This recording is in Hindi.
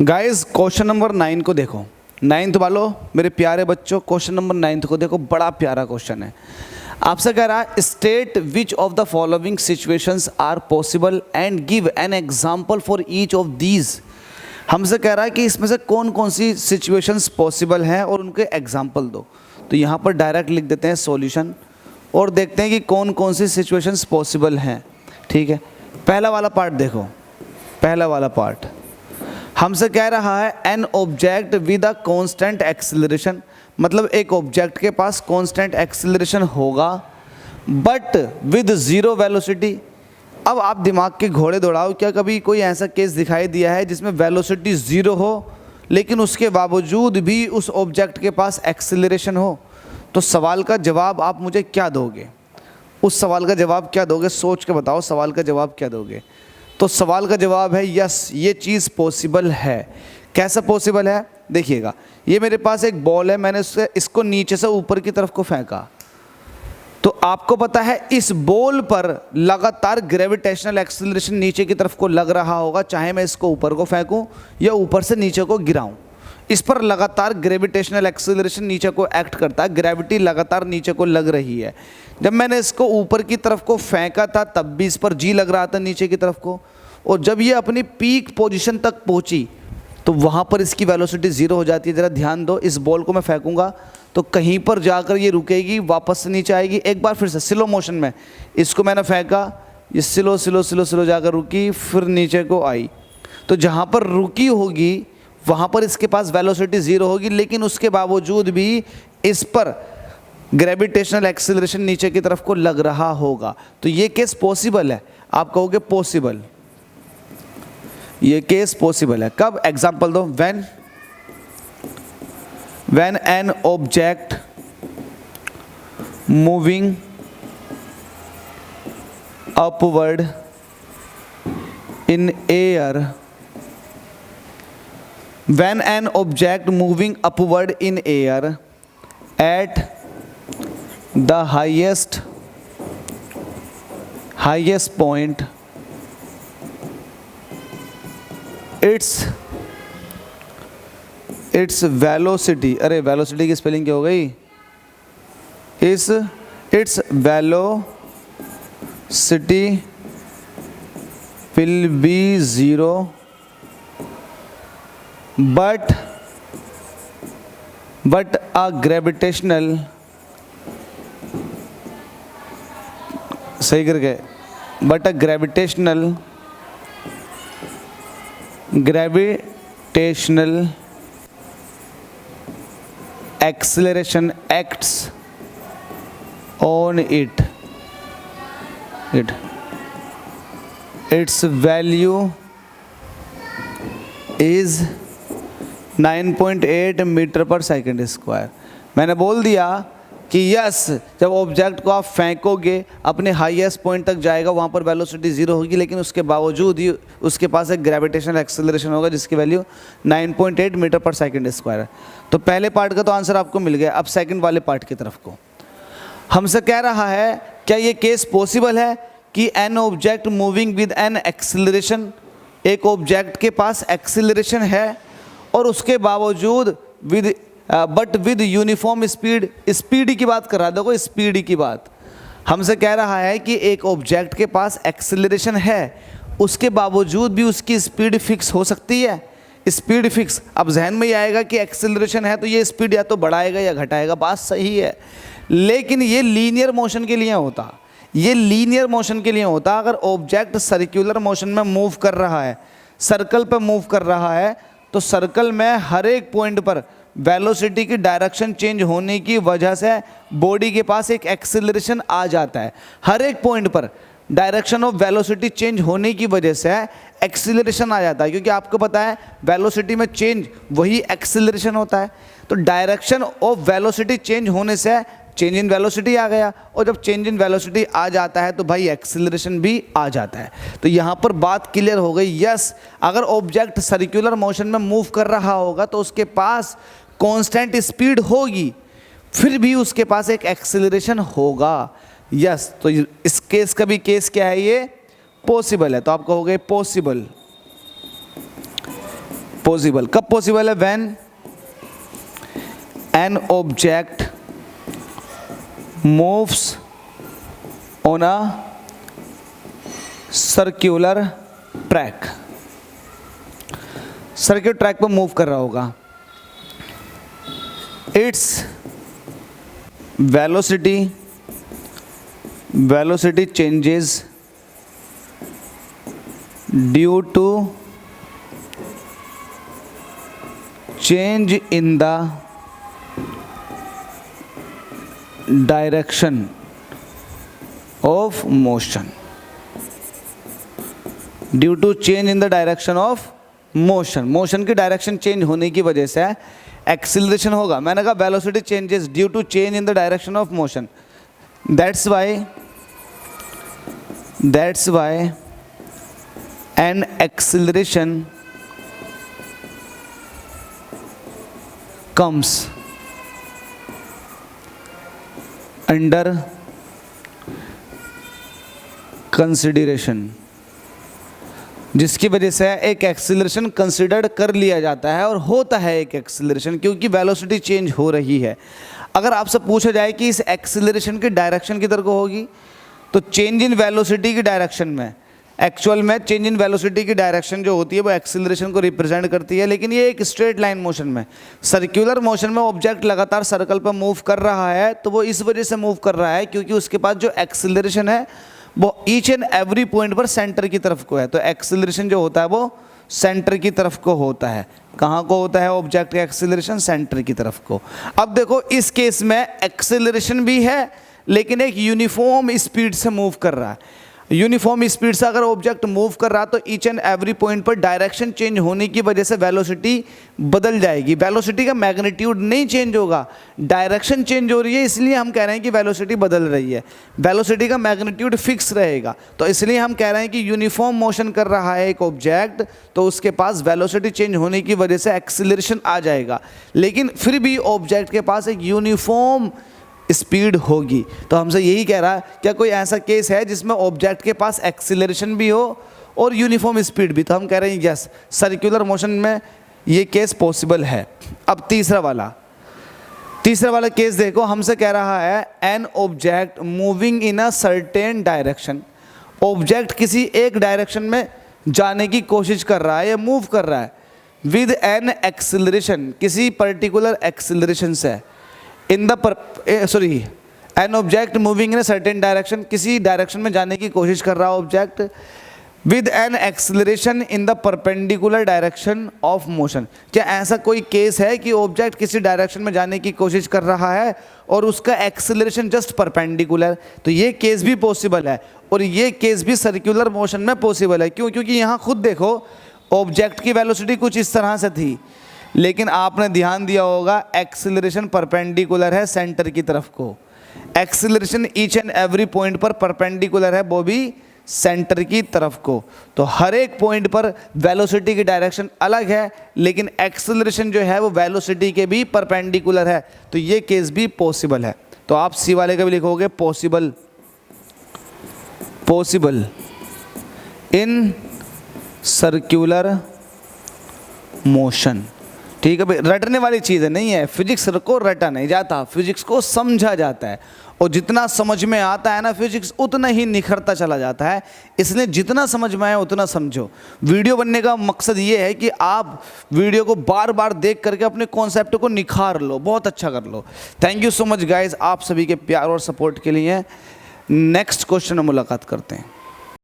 गाइस क्वेश्चन नंबर 9 को देखो। 9th वालों मेरे प्यारे बच्चों, क्वेश्चन नंबर 9 को देखो, बड़ा प्यारा क्वेश्चन है। आपसे कह रहा है state which of the following situations are possible and give an example for each of these. हमसे कह रहा है कि इसमें से कौन कौन सी सिचुएशंस पॉसिबल हैं और उनके एग्जांपल दो। तो यहाँ पर डायरेक्ट लिख देते हैं सॉल्यूशन और देखते हैं कि कौन कौन सी सिचुएशंस पॉसिबल हैं। ठीक है, पहला वाला पार्ट देखो। पहला वाला पार्ट हमसे कह रहा है an object with a constant acceleration, मतलब एक ऑब्जेक्ट के पास कांस्टेंट एक्सेलरेशन होगा बट विद ज़ीरो वेलोसिटी। अब आप दिमाग के घोड़े दौड़ाओ, क्या कभी कोई ऐसा केस दिखाई दिया है जिसमें वेलोसिटी ज़ीरो हो लेकिन उसके बावजूद भी उस ऑब्जेक्ट के पास एक्सेलरेशन हो? तो सवाल का जवाब आप मुझे क्या दोगे? उस सवाल का जवाब क्या दोगे? सोच के बताओ, सवाल का जवाब क्या दोगे? तो सवाल का जवाब है यस, ये चीज़ पॉसिबल है। कैसा पॉसिबल है? देखिएगा, ये मेरे पास एक बॉल है, मैंने इसको नीचे से ऊपर की तरफ को फेंका, तो आपको पता है इस बॉल पर लगातार ग्रेविटेशनल एक्सेलरेशन नीचे की तरफ को लग रहा होगा, चाहे मैं इसको ऊपर को फेंकूं या ऊपर से नीचे को गिराऊं। इस पर लगातार ग्रेविटेशनल एक्सेलरेशन नीचे को एक्ट करता है, ग्रेविटी लगातार नीचे को लग रही है। जब मैंने इसको ऊपर की तरफ को फेंका था तब भी इस पर जी लग रहा था नीचे की तरफ को, और जब ये अपनी पीक पोजीशन तक पहुंची तो वहाँ पर इसकी वेलोसिटी ज़ीरो हो जाती है। ज़रा ध्यान दो, इस बॉल को मैं फेंकूंगा तो कहीं पर जाकर ये रुकेगी, वापस से नीचे आएगी। एक बार फिर से स्लो मोशन में इसको मैंने फेंका, ये स्लो स्लो स्लो स्लो जाकर रुकी, फिर नीचे को आई। तो जहाँ पर रुकी होगी वहाँ पर इसके पास वेलोसिटी ज़ीरो होगी, लेकिन उसके बावजूद भी इस पर ग्रेविटेशनल एक्सेलरेशन नीचे की तरफ को लग रहा होगा। तो ये केस पॉसिबल है। आप कहोगे पॉसिबल, ये केस पॉसिबल है। कब? एग्जाम्पल दो। when an object moving upward in air, when an object moving upward in air at the highest point, its velocity, अरे वेलोसिटी की स्पेलिंग क्या हो गई? its velocity will be zero but a gravitational, सही कर गए, but a gravitational acceleration acts on it. Its value is 9.8 metre पर सेकेंड स्क्वायर। मैंने बोल दिया कि यस, जब ऑब्जेक्ट को आप फेंकोगे अपने हाईएस्ट पॉइंट तक जाएगा, वहाँ पर वेलोसिटी ज़ीरो होगी, लेकिन उसके बावजूद ही उसके पास एक ग्रेविटेशनल एक्सेलरेशन होगा जिसकी वैल्यू 9.8 मीटर पर सेकेंड स्क्वायर है। तो पहले पार्ट का तो आंसर आपको मिल गया। अब सेकंड वाले पार्ट की तरफ को हमसे कह रहा है क्या ये केस पॉसिबल है कि N object moving with an acceleration, एक ऑब्जेक्ट के पास एक्सेलरेशन है और उसके बावजूद but with uniform speed, speed की बात कर रहा है, देखो स्पीड की बात। हमसे कह रहा है कि एक ऑब्जेक्ट के पास एक्सेलरेशन है, उसके बावजूद भी उसकी स्पीड फिक्स हो सकती है। स्पीड फिक्स, अब जहन में ही आएगा कि एक्सेलरेशन है तो ये स्पीड या तो बढ़ाएगा या घटाएगा, बात सही है, लेकिन ये लीनियर मोशन के लिए होता, ये लीनियर मोशन के लिए होता। अगर ऑब्जेक्ट सर्कुलर मोशन में मूव कर रहा है, सर्कल पर मूव कर रहा है, तो सर्कल में हर एक पॉइंट पर वेलोसिटी की डायरेक्शन चेंज होने की वजह से बॉडी के पास एक एक्सेलरेशन आ जाता है। हर एक पॉइंट पर डायरेक्शन ऑफ वेलोसिटी चेंज होने की वजह से एक्सेलरेशन आ जाता है, क्योंकि आपको पता है वेलोसिटी में चेंज वही एक्सेलरेशन होता है। तो डायरेक्शन ऑफ वेलोसिटी चेंज होने से चेंज इन वेलोसिटी आ गया, और जब चेंज इन वेलोसिटी आ जाता है तो भाई एक्सेलरेशन भी आ जाता है। तो यहाँ पर बात क्लियर हो गई। यस, अगर ऑब्जेक्ट सर्कुलर मोशन में मूव कर रहा होगा तो उसके पास कांस्टेंट स्पीड होगी, फिर भी उसके पास एक एक्सेलरेशन होगा। यस, तो इस केस का भी केस क्या है? ये पॉसिबल है। तो आप कहोगे पॉसिबल, पॉसिबल कब पॉसिबल है? When an object moves on a circular track, circular track पर मूव कर रहा होगा, it's velocity changes due to change in the direction of motion, due to change in the direction of motion, motion की डायरेक्शन चेंज होने की वजह से एक्सिलरेशन होगा। मैंने कहा velocity changes due to change in the direction of motion, that's why an acceleration comes under consideration, जिसकी वजह से एक एक्सीलरेशन कंसिडर्ड कर लिया जाता है और होता है एक एक्सीलरेशन, क्योंकि वेलोसिटी चेंज हो रही है। अगर आपसे पूछा जाए कि इस एक्सीलरेशन की डायरेक्शन किधर को होगी, तो चेंज इन वेलोसिटी की डायरेक्शन में, एक्चुअल में चेंज इन वेलोसिटी की डायरेक्शन जो होती है वो एक्सीलरेशन को रिप्रेजेंट करती है, लेकिन ये एक स्ट्रेट लाइन मोशन में, सर्कुलर मोशन में ऑब्जेक्ट लगातार सर्कल पर मूव कर रहा है, तो वो इस वजह से मूव कर रहा है क्योंकि उसके पास जो एक्सीलरेशन है वो ईच एंड एवरी पॉइंट पर सेंटर की तरफ को है। तो एक्सीलरेशन जो होता है वो सेंटर की तरफ को होता है। कहाँ को होता है ऑब्जेक्ट का एक्सीलरेशन? सेंटर की तरफ को। अब देखो इस केस में एक्सीलरेशन भी है लेकिन एक यूनिफॉर्म स्पीड से मूव कर रहा है। यूनिफॉर्म स्पीड से अगर ऑब्जेक्ट मूव कर रहा तो ईच एंड एवरी पॉइंट पर डायरेक्शन चेंज होने की वजह से वेलोसिटी बदल जाएगी। वेलोसिटी का मैग्नीट्यूड नहीं चेंज होगा, डायरेक्शन चेंज हो रही है, इसलिए हम कह रहे हैं कि वेलोसिटी बदल रही है। वेलोसिटी का मैग्नीट्यूड फिक्स रहेगा, तो इसलिए हम कह रहे हैं कि यूनिफॉर्म मोशन कर रहा है एक ऑब्जेक्ट, तो उसके पास वेलोसिटी चेंज होने की वजह से एक्सीलरेशन आ जाएगा, लेकिन फिर भी ऑब्जेक्ट के पास एक यूनिफॉर्म स्पीड होगी। तो हमसे यही कह रहा है, क्या कोई ऐसा केस है जिसमें ऑब्जेक्ट के पास एक्सीलरेशन भी हो और यूनिफॉर्म स्पीड भी? तो हम कह रहे हैं यस, सर्कुलर मोशन में ये केस पॉसिबल है। अब तीसरा वाला केस देखो, हमसे कह रहा है N object moving in a certain direction, object किसी एक डायरेक्शन में जाने की कोशिश कर रहा है या मूव कर रहा है विद एन एक्सीलरेशन, किसी पर्टिकुलर एक्सीलरेशन से, an object moving in certain direction, किसी डायरेक्शन में जाने की कोशिश कर रहा है object with an acceleration in the perpendicular direction of motion. क्या ऐसा कोई केस है कि ऑब्जेक्ट किसी डायरेक्शन में जाने की कोशिश कर रहा है और उसका एक्सीलरेशन जस्ट परपेंडिकुलर? तो ये केस भी पॉसिबल है और ये केस भी सर्कुलर मोशन में पॉसिबल है। क्यों? क्योंकि यहाँ खुद देखो ऑब्जेक्ट की वेलोसिटी कुछ इस तरह से थी, लेकिन आपने ध्यान दिया होगा एक्सीलरेशन परपेंडिकुलर है सेंटर की तरफ को, acceleration each and every point पर परपेंडिकुलर है, वो भी सेंटर की तरफ को। तो हर एक पॉइंट पर वेलोसिटी की डायरेक्शन अलग है, लेकिन एक्सीलरेशन जो है वो वेलोसिटी के भी परपेंडिकुलर है, तो ये केस भी पॉसिबल है। तो आप सी वाले का भी लिखोगे पॉसिबल इन सर्कुलर मोशन। ठीक है भाई, रटने वाली चीज़ नहीं है, फिजिक्स को रटा नहीं जाता, फिजिक्स को समझा जाता है, और जितना समझ में आता है ना फिजिक्स उतना ही निखरता चला जाता है। इसलिए जितना समझ में आए उतना समझो। वीडियो बनने का मकसद ये है कि आप वीडियो को बार बार देख करके अपने कॉन्सेप्ट को निखार लो, बहुत अच्छा कर लो। Thank you so much guys, आप सभी के प्यार और सपोर्ट के लिए। नेक्स्ट क्वेश्चन में मुलाकात करते हैं।